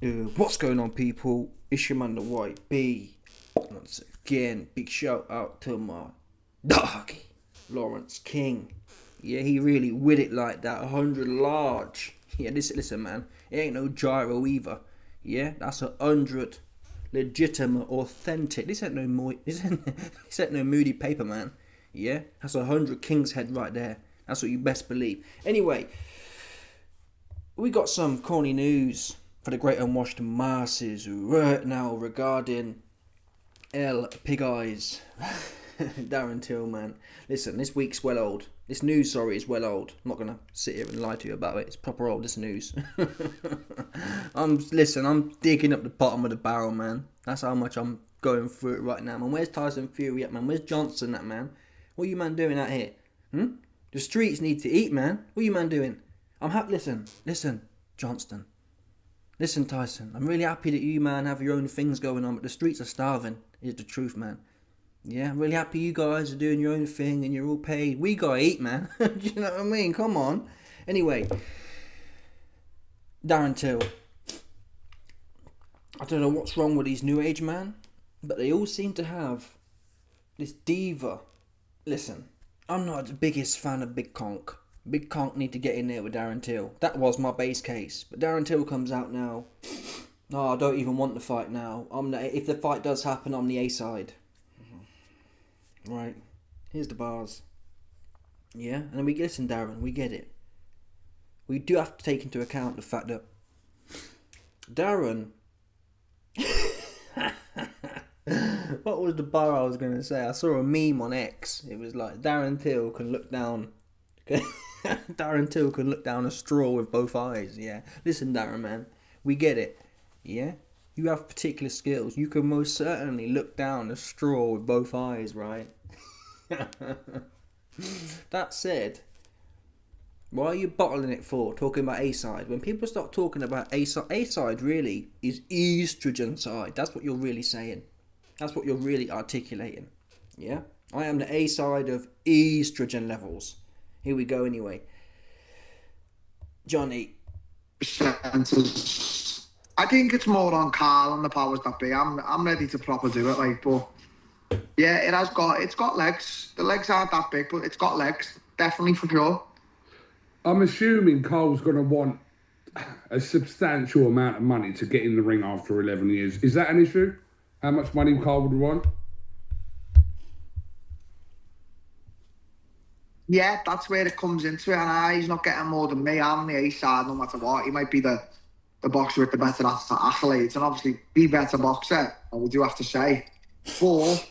What's going on, people? It's your man, the White B. Once again, big shout out to my dog, Lawrence King. Yeah, he really with it like that. 100 large. Yeah, listen, man. It ain't no gyro either. Yeah, that's 100 legitimate, authentic. This ain't no this ain't no moody paper, man. Yeah, that's 100 King's head right there. That's what you best believe. Anyway, we got some corny news for the great unwashed masses right now regarding Pig Eyes. Darren Till, man. Listen, this week's well old. This news, sorry, is well old. I'm not gonna sit here and lie to you about it. It's proper old, this news. I'm digging up the bottom of the barrel, man. That's how much I'm going through it right now, man. Where's Tyson Fury at, man? Where's Johnson at, man? What are you man doing out here? The streets need to eat, man. What are you man doing? Listen, Johnston. Listen, Tyson. I'm really happy that you, man, have your own things going on, but the streets are starving. Is the truth, man. Yeah, I'm really happy you guys are doing your own thing and you're all paid. We gotta eat, man. Do you know what I mean? Come on. Anyway, Darren Till. I don't know what's wrong with these new age, man, but they all seem to have this diva. Listen, I'm not the biggest fan of Big Conk. Big Conk need to get in there with Darren Till. That was my base case. But Darren Till comes out now. Oh, I don't even want the fight now. If the fight does happen, I'm the A side. Right. Here's the bars. Yeah? And then listen, Darren, we get it. We do have to take into account the fact that Darren... What was the bar I was going to say? I saw a meme on X. It was like, Darren Till can look down... Darren Till can look down a straw with both eyes. Yeah. Listen, Darren, man. We get it. Yeah? You have particular skills. You can most certainly look down a straw with both eyes, right? That said, why are you bottling it for, talking about A-side? When people start talking about A-side really is estrogen side. That's what you're really saying. That's what you're really articulating. Yeah? I am the A-side of estrogen levels. Here we go anyway. Johnny. I think it's more on Carl and the powers that be. I'm ready to proper do it, like, but yeah, it's got legs. The legs aren't that big, but it's got legs, definitely for sure. I'm assuming Carl's going to want a substantial amount of money to get in the ring after 11 years. Is that an issue? How much money Carl would want? Yeah, that's where it comes into it. And he's not getting more than me. I'm the A side, no matter what. He might be the boxer with the better accolades, and obviously the better boxer, and we do have to say. But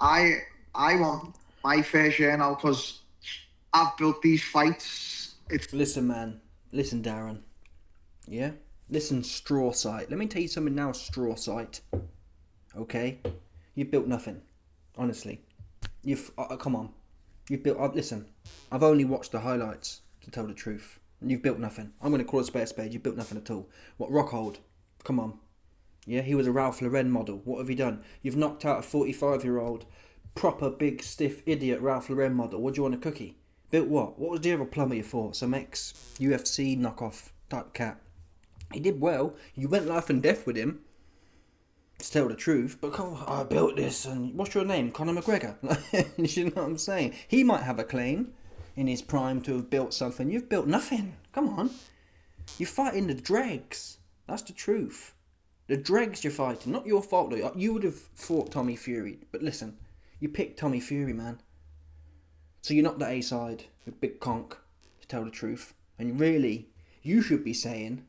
I want my fair share now because I've built these fights. Listen, man. Listen, Darren. Yeah? Listen, straw sight. Let me tell you something now, straw sight. Okay? You've built nothing. Honestly. Come on. You've built... listen, I've only watched the highlights, to tell the truth. And you've built nothing. I'm going to call a spade. You've built nothing at all. What, Rockhold? Come on. Yeah, he was a Ralph Lauren model. What have you done? You've knocked out a 45-year-old, proper big, stiff, idiot Ralph Lauren model. What do you want, a cookie? Built what? What was the other plumber you fought? Some ex-UFC knockoff type cat. He did well. You went life and death with him, to tell the truth. But come on, I built this, and what's your name? Conor McGregor? You know what I'm saying? He might have a claim in his prime to have built something. You've built nothing. Come on. You're fighting the dregs. That's the truth. The dregs you're fighting. Not your fault though. You would have fought Tommy Fury. But listen, you picked Tommy Fury, man. So you're not the A side with Big Conk, to tell the truth. And really, you should be saying,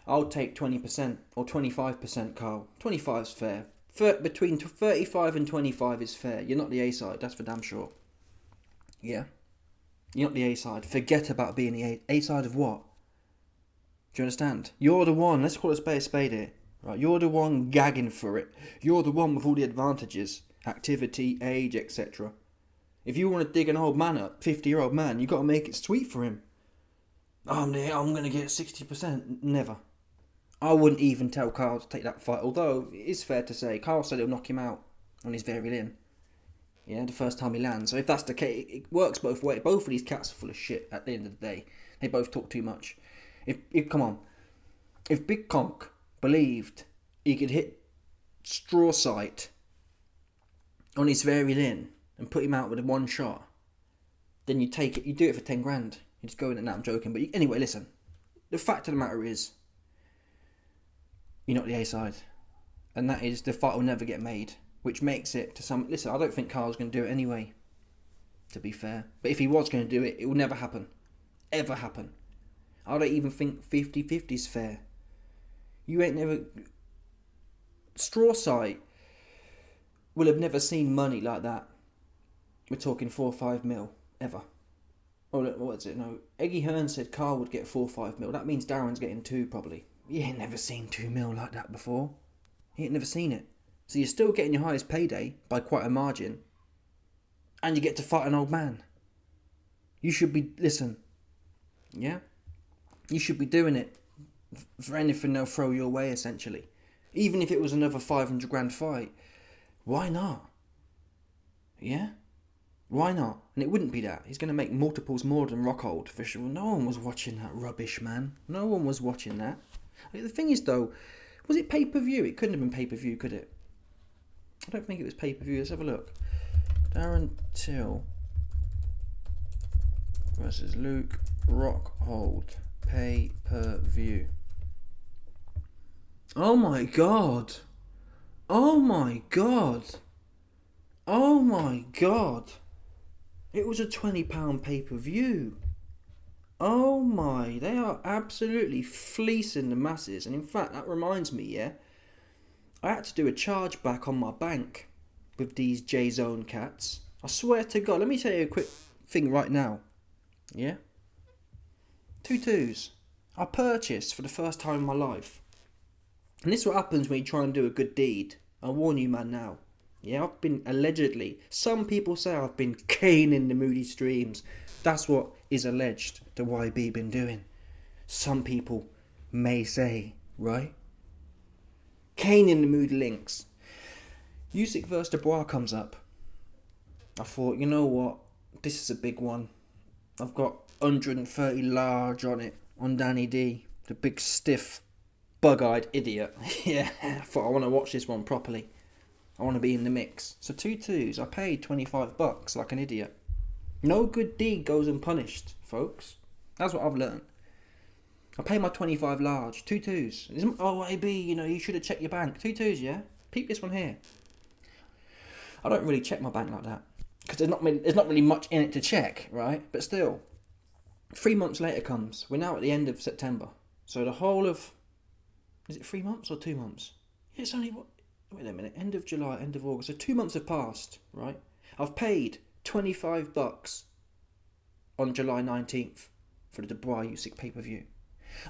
I'll take 20% or 25%, Carl. 25's fair. Between 35 and 25 is fair. You're not the A side. That's for damn sure. Yeah. You're not the A side. Forget about being the A side of what? Do you understand? You're the one. Let's call it a spade here. Right? You're the one gagging for it. You're the one with all the advantages, activity, age, etc. If you want to dig an old man up, 50-year-old man, you got to make it sweet for him. I'm going to get 60%. Never. I wouldn't even tell Carl to take that fight. Although it is fair to say, Carl said he'll knock him out on his very limb. Yeah, the first time he lands. So if that's the case, it works both ways. Both of these cats are full of shit at the end of the day. They both talk too much. Come on. If Big Conk believed he could hit straw sight on his very lin and put him out with a one shot, then you take it, you do it for 10 grand. You just go in and now I'm joking. But anyway, listen. The fact of the matter is, you're not the A side. And that is, the fight will never get made. Which makes it to some... Listen, I don't think Carl's going to do it anyway, to be fair. But if he was going to do it, it will never happen. Ever happen. I don't even think 50-50 is fair. You ain't never... Straw sight will have never seen money like that. We're talking 4 or 5 mil, ever. Oh, what's it? No, Eggy Hearn said Carl would get 4 or 5 mil. That means Darren's getting 2 probably. You ain't never seen 2 mil like that before. You ain't never seen it. So you're still getting your highest payday by quite a margin. And you get to fight an old man. You should be, listen, yeah? You should be doing it for anything they'll throw your way, essentially. Even if it was another 500 grand fight. Why not? Yeah? Why not? And it wouldn't be that. He's going to make multiples more than Rockhold for sure. No one was watching that rubbish, man. No one was watching that. The thing is, though, was it pay-per-view? It couldn't have been pay-per-view, could it? I don't think it was pay-per-view. Let's have a look. Darren Till versus Luke Rockhold. Pay-per-view. Oh my god. Oh my god. Oh my god. It was a £20 pay-per-view. Oh my, they are absolutely fleecing the masses. And in fact, that reminds me, yeah, I had to do a charge back on my bank with these J-Zone cats. I swear to God, let me tell you a quick thing right now. Yeah? 2 twos. I purchased for the first time in my life. And this is what happens when you try and do a good deed. I warn you, man, now. Yeah, I've been allegedly, some people say I've been caning the Moody streams. That's what is alleged the YB been doing. Some people may say, right? Caning the Moody links. Usyk vs. Dubois comes up. I thought, you know what? This is a big one. I've got 130 large on it, on Danny D. The big stiff, bug-eyed idiot. Yeah, I thought I want to watch this one properly. I want to be in the mix. So 2 twos. I paid $25 like an idiot. No good deed goes unpunished, folks. That's what I've learned. I paid my 25 large. 2 twos. Oh, AB, you know, you should have checked your bank. 2 twos, yeah? Peep this one here. I don't really check my bank like that. Because there's not really much in it to check, right? But still. 3 months later comes. We're now at the end of September. So the whole of... Is it 3 months or 2 months? It's only... Wait a minute. End of July, end of August. So 2 months have passed, right? I've paid $25 on July 19th for the Dubois Usyk pay-per-view.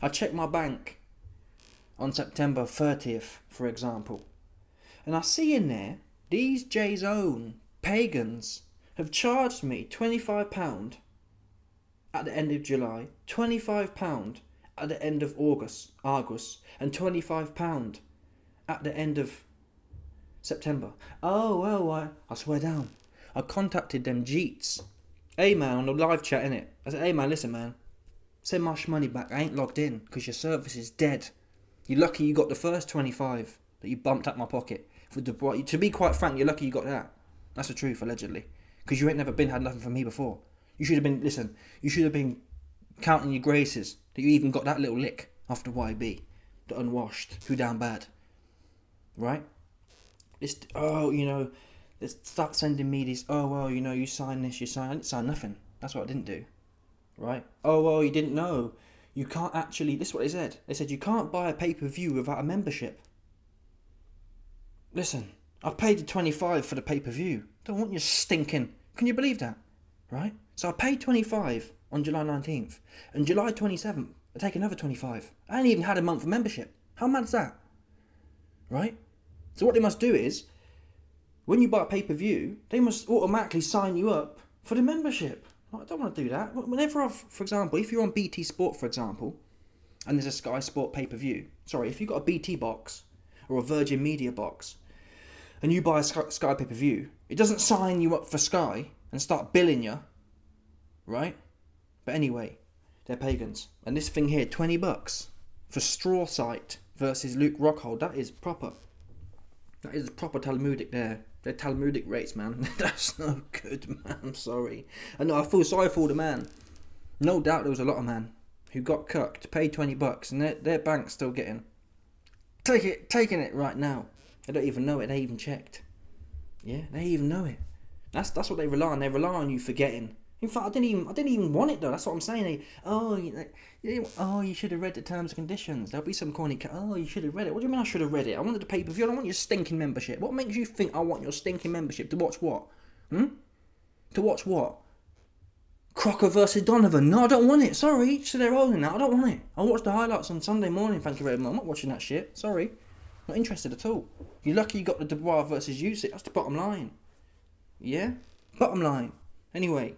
I checked my bank on September 30th, for example. And I see in there, these J-Zone pagans have charged me £25 at the end of July, £25 at the end of August, and £25 at the end of September. Oh, well, I swear down. I contacted them Jeets. Hey, man, on the live chat, innit? I said, hey, man, listen, man. Send my money back. I ain't logged in because your service is dead. You're lucky you got the first 25 that you bumped out my pocket. To be quite frank, you're lucky you got that. That's the truth, allegedly. Because you ain't never had nothing from me before. You should have been counting your graces that you even got that little lick off the YB. The unwashed. Who down bad. Right? They start sending me these, oh, well, you know, you sign this, you sign... I didn't sign nothing. That's what I didn't do. Right? Oh, well, you didn't know. You can't actually... This is what they said. They said you can't buy a pay-per-view without a membership. Listen, I paid you $25 for the pay-per-view. Don't want you stinking... Can you believe that? Right? So I paid $25 on July 19th. And July 27th, I take another $25. I ain't even had a month of membership. How mad is that? Right? So what they must do is, when you buy a pay-per-view, they must automatically sign you up for the membership. I don't want to do that. Whenever for example, if you're on BT Sport, for example, and there's a Sky Sport pay-per-view, if you've got a BT box or a Virgin Media box, and you buy a Sky pay-per-view, it doesn't sign you up for Sky and start billing you, right? But anyway, they're pagans. And this thing here, $20 for straw sight versus Luke Rockhold. That is proper. That is proper Talmudic there. They're Talmudic rates, man. That's no good, man. I'm sorry. I know, I feel sorry for all the man. No doubt there was a lot of man who got cucked, paid $20, and their bank's still taking it right now. They don't even know it. They even checked. Yeah, they even know it. That's what they rely on. They rely on you forgetting. In fact, I didn't even want it though. That's what I'm saying. You should have read the terms and conditions. There'll be some corny. You should have read it. What do you mean I should have read it? I wanted the pay-per-view. I don't want your stinking membership. What makes you think I want your stinking membership to watch what? To watch what? Crocker versus Donovan. No, I don't want it. Sorry, each to their own in that. I don't want it. I'll watch the highlights on Sunday morning. Thank you very much. I'm not watching that shit. Sorry, not interested at all. You're lucky you got the Dubois versus Usyk. That's the bottom line. Yeah, bottom line. Anyway.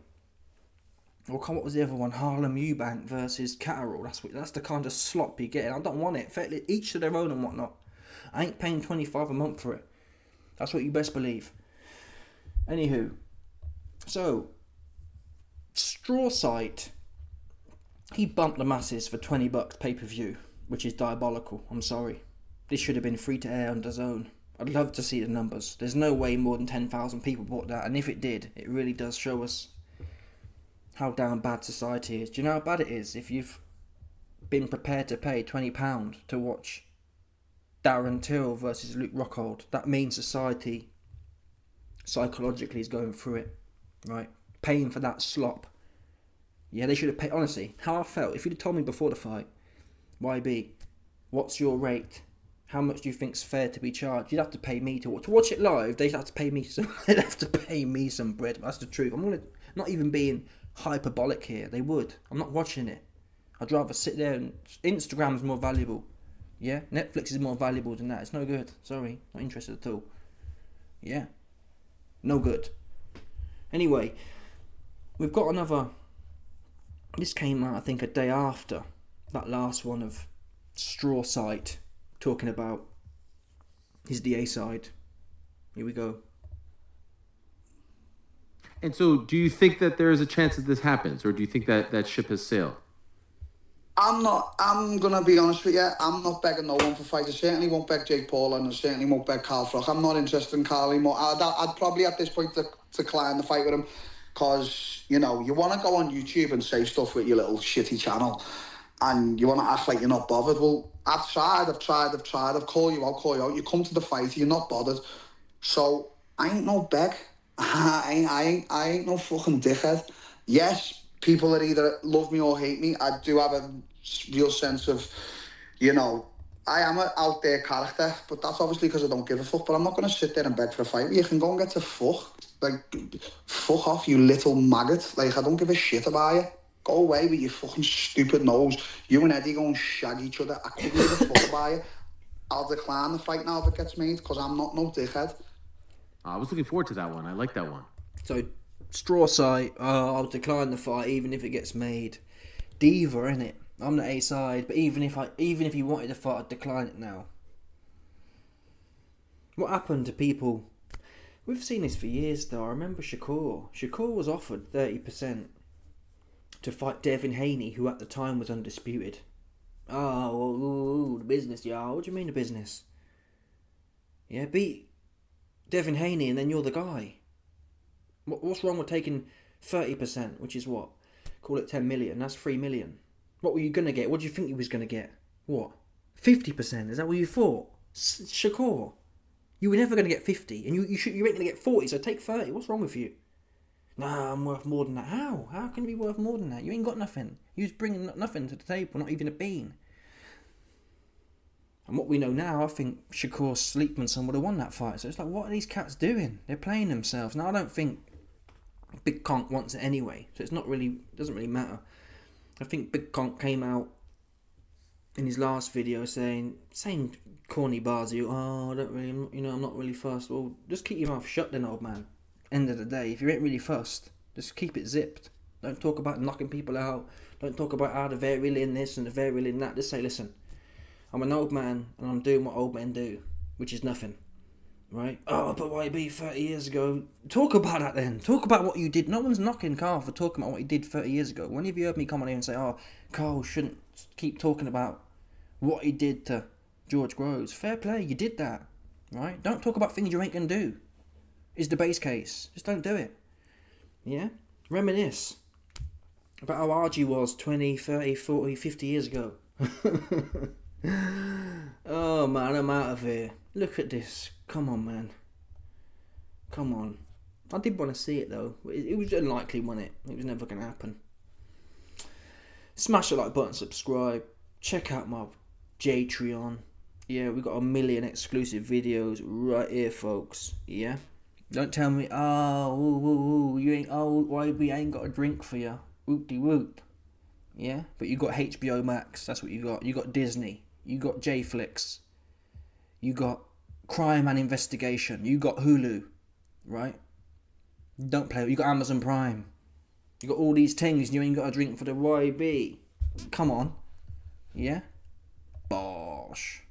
What was the other one? Harlem Eubank versus Catterall. That's the kind of slop you're getting. I don't want it. Each to their own and whatnot. I ain't paying $25 a month for it. That's what you best believe. Anywho, so Strawsight, he bumped the masses for $20 pay-per-view, which is diabolical. I'm sorry. This should have been free to air on DAZN. I'd love to see the numbers. There's no way more than 10,000 people bought that, and if it did, it really does show us how down bad society is. Do you know how bad it is if you've been prepared to pay £20 to watch Darren Till versus Luke Rockhold? That means society psychologically is going through it, right? Paying for that slop. Yeah, they should have paid. Honestly, how I felt, if you'd have told me before the fight, YB, what's your rate? How much do you think's fair to be charged? You'd have to pay me to watch it live. They'd have to pay me some. They'd have to pay me some bread. That's the truth. I'm not even being hyperbolic here. They would. I'm not watching it. I'd rather sit there and Instagram's more valuable. Yeah, Netflix is more valuable than that. It's no good. Sorry, not interested at all. Yeah, no good. Anyway, we've got another. This came out, I think, a day after that last one of Strawsight talking about his DA side. Here we go. And so, do you think that there is a chance that this happens, or do you think that that ship has sailed? I'm going to be honest with you. I'm not begging no one for fights. I certainly won't beg Jake Paul, and I certainly won't beg Carl Froch. I'm not interested in Carl anymore. I'd probably at this point decline the fight with him, because, you know, you want to go on YouTube and say stuff with your little shitty channel, and you want to act like you're not bothered. Well, I've tried. I've called you out. You come to the fight, you're not bothered. So, I ain't no beg. I ain't no fucking dickhead. Yes, people that either love me or hate me. I do have a real sense of, you know, I am an out there character, but that's obviously because I don't give a fuck. But I'm not going to sit there and beg for a fight. You can go and get to fuck. Like, fuck off, you little maggot. Like, I don't give a shit about you. Go away with your fucking stupid nose. You and Eddie go and shag each other. I couldn't give a fuck about you. I'll decline the fight now if it gets made, because I'm not no dickhead. I was looking forward to that one. I like that one. So, Strawsight, I'll decline the fight even if it gets made. Diva, innit? I'm the A side, but even if he wanted to fight, I'd decline it now. What happened to people? We've seen this for years though. I remember Shakur. Shakur was offered 30% to fight Devin Haney, who at the time was undisputed. The business, y'all. What do you mean the business? Yeah, beat Devin Haney and then you're the guy. What's wrong with taking 30%, which is what? Call it 10 million. That's 3 million. What were you going to get? What do you think you was going to get? What? 50%? Is that what you thought? Shakur. You were never going to get 50, and you ain't going to get 40, so take 30. What's wrong with you? Nah, I'm worth more than that. How? How can you be worth more than that? You ain't got nothing. You was bringing nothing to the table, not even a bean. And what we know now, I think Shakur Sleepmanson would have won that fight. So it's like, what are these cats doing? They're playing themselves. Now, I don't think Big Conk wants it anyway, so doesn't really matter. I think Big Conk came out in his last video saying corny bars. I don't really, I'm not really fussed. Well, just keep your mouth shut then, old man. End of the day, if you ain't really fussed, just keep it zipped. Don't talk about knocking people out. Don't talk about how the very in this and the very in that. Just say, listen, I'm an old man and I'm doing what old men do, which is nothing. Right? Oh, but YB 30 years ago. Talk about that then. Talk about what you did. No one's knocking Carl for talking about what he did 30 years ago. When have you heard me come on here and say, Carl shouldn't keep talking about what he did to George Groves. Fair play, you did that. Right? Don't talk about things you ain't going to do. Is the base case. Just don't do it. Yeah? Reminisce about how hard you was 20, 30, 40, 50 years ago. Oh man, I'm out of here. Look at this. Come on, man. Come on. I did want to see it though. It was unlikely, wasn't it? It was never going to happen. Smash the like button, subscribe. Check out my Patreon. Yeah, we got 1 million exclusive videos right here, folks. Yeah? Don't tell me, you ain't old, YB ain't got a drink for you. Whoop-de-whoop. Yeah? But you got HBO Max, that's what you got. You got Disney. You got J-Flix. You got Crime and Investigation. You got Hulu. Right? Don't play. You got Amazon Prime. You got all these things and you ain't got a drink for the YB. Come on. Yeah? Bosh.